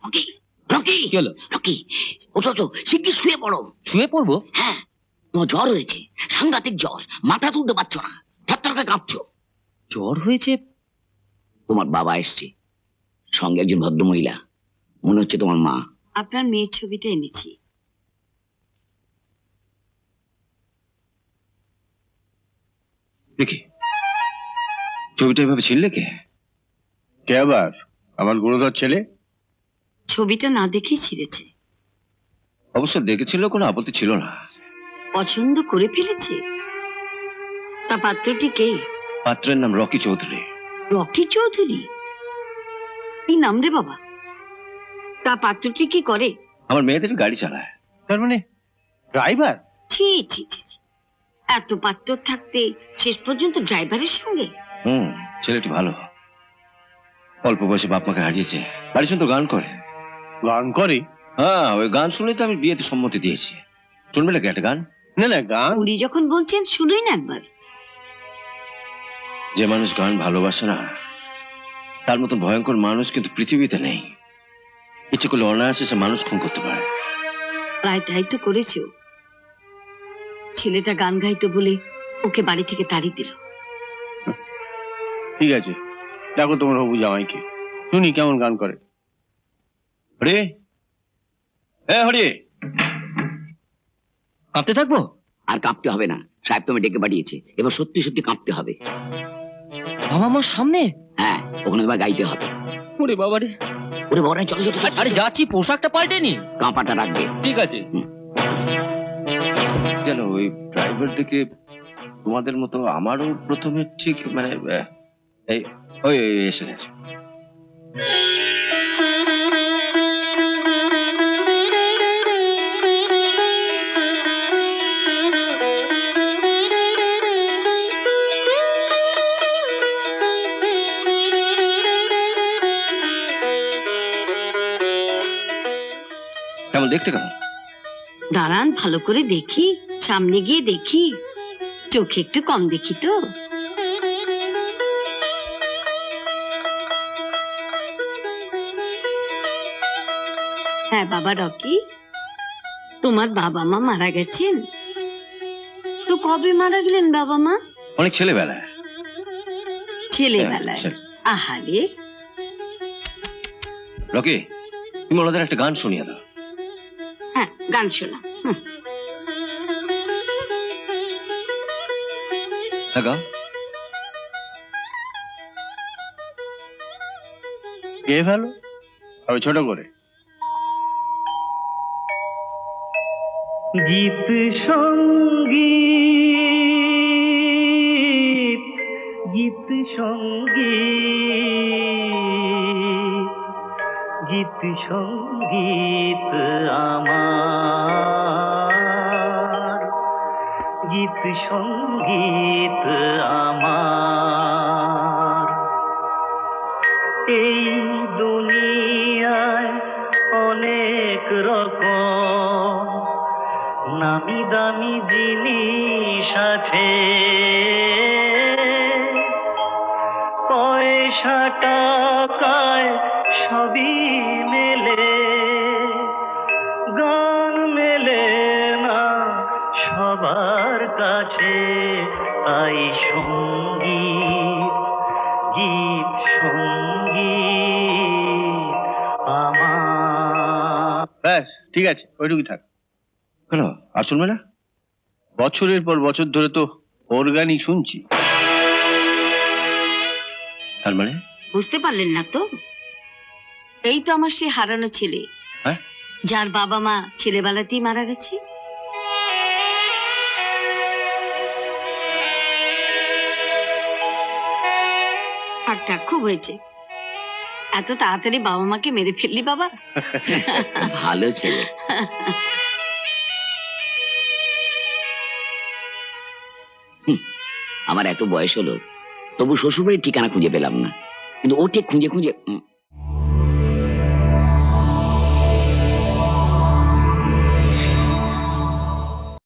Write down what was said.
Rocky, Rocky, কি হলো? Rocky, ওঠো, শিগগির শুয়ে পড়ো। শুয়ে পড়বো? হ্যাঁ, তোমার জ্বর হয়েছে, সাংঘাতিক জ্বর, মাথা তুলতে পারছো না, থরথর করে কাঁপছো। জ্বর হয়েছে? তোমার বাবা এসছে, সঙ্গে একজন ভদ্রমহিলা, মনে হচ্ছে তোমার মা। আপনার মেয়ের ছবিটা এনেছি। দেখি ছবিটা এভাবে ছিনলে কে? কে আবার? আমার গুরুধর ছেলে। ছবিটা না দেখেই ছিঁড়েছে। অবশ্য দেখেছিল, কোনো আপত্তি ছিল না। পছন্দ করে ফেলেছে। তা পাত্রটি কে? পাত্রের নাম রকি চৌধুরী। রকি চৌধুরী? কি নাম রে বাবা? তা পাত্রটি কি করে? আমার মেয়েদের গাড়ি চালায়। তার মানে ড্রাইভার? ছি ছি ছি ছি। এত পাত্র থাকতে শেষ পর্যন্ত ড্রাইভারের সঙ্গে? ছেলেটি ভালো, অল্প বয়সে বাপ মাকে হারিয়েছে, বাড়ি শুনতো গান করে। গান করে? হ্যাঁ, ওই গান শুনে তো আমি বিয়েতে সম্মতি দিয়েছি। শুনবে নাকি একটা গান? না না, গান উনি যখন বলছেন শুনুই না একবার। যে মানুষ গান ভালোবাসে না, তার মতন ভয়ঙ্কর মানুষ কিন্তু পৃথিবীতে নেই। ইচ্ছে করলে অনায়াসে সে মানুষ খুন করতে পারে। প্রায় তাই তো করেছে ও। ছেলেটা গান গাইতো বলে ওকে বাড়ি থেকে তাড়িয়ে দিল। ঠিক আছে, দেখো তোমার হবু জামাইকে, শুনি কেমন গান করে। হরি, এ হরি, কাঁপতে থাকবো? আর কাঁপতে হবে না, সাহেব তুমি ডেকে পাঠিয়েছে, এবার সত্যি সত্যি কাঁপতে হবে। বাবা মার সামনে? হ্যাঁ, ওখানে তোমার গাইতে হবে। ওরে বাবা রে! ওরে বড় চলো চলো চলো, আরে যাচ্ছি, পোশাকটা পাল্টেনি। কাঁপাটা রাখবে। ঠিক আছে। কেন ওই ড্রাইভার দেখে তোমাদের মতো আমারও প্রথমে ঠিক মানে এই ওই ওই এসে গেছে। কেমন দেখতে, কেমন? দাঁড়ান ভালো করে দেখি, সামনে গিয়ে দেখি, চোখে একটু কম দেখি তো। হ্যাঁ বাবা রকি, তোমার বাবা মা মারা গেছেন তো? কবে মারা গেলেন বাবা মা? অনেক ছেলেবেলায়। ছেলেবেলায়? ছেলে। আহারে। রকি, তুমি ওনাদের একটা গান শুনিয়ে দাও। হ্যাঁ, গান শোনা। হ্যাঁ, গাও। কে ভালো? তবে ছোট করে। গীত সঙ্গীত, গীত সঙ্গীত, গীত সঙ্গীত আমার, গীত সঙ্গীত আমার। এই দুনিয়ায় অনেক রকম নামি দামি জিনিস আছে, পয়সা টাকায় সবই মেলে, গান মেলে না সবার কাছে। তাই সঙ্গীত, গীত সঙ্গীত আমার। ব্যাস ঠিক আছে, ওইটুকুই থাক। কেন আর শুনবে না? বছরের পর বছর ধরে তো ওর গানই শুনছি। তার মানে? বুঝতে পারলেন না তো? এই তো আমার সে হারানো ছেলে, হ্যাঁ, যার বাবা মা ছেলেবেলাতেই মারা গেছে। থাক খুব হয়েছে। এত তাড়াতাড়ি বাবা মাকে মেরে ফেললি বাবা। ভালো ছেলে। আমার এত বয়স হলো, তবু শ্বশুরবাড়ির ঠিকানা খুঁজে পেলাম না, কিন্তু ও ঠিক খুঁজে খুঁজে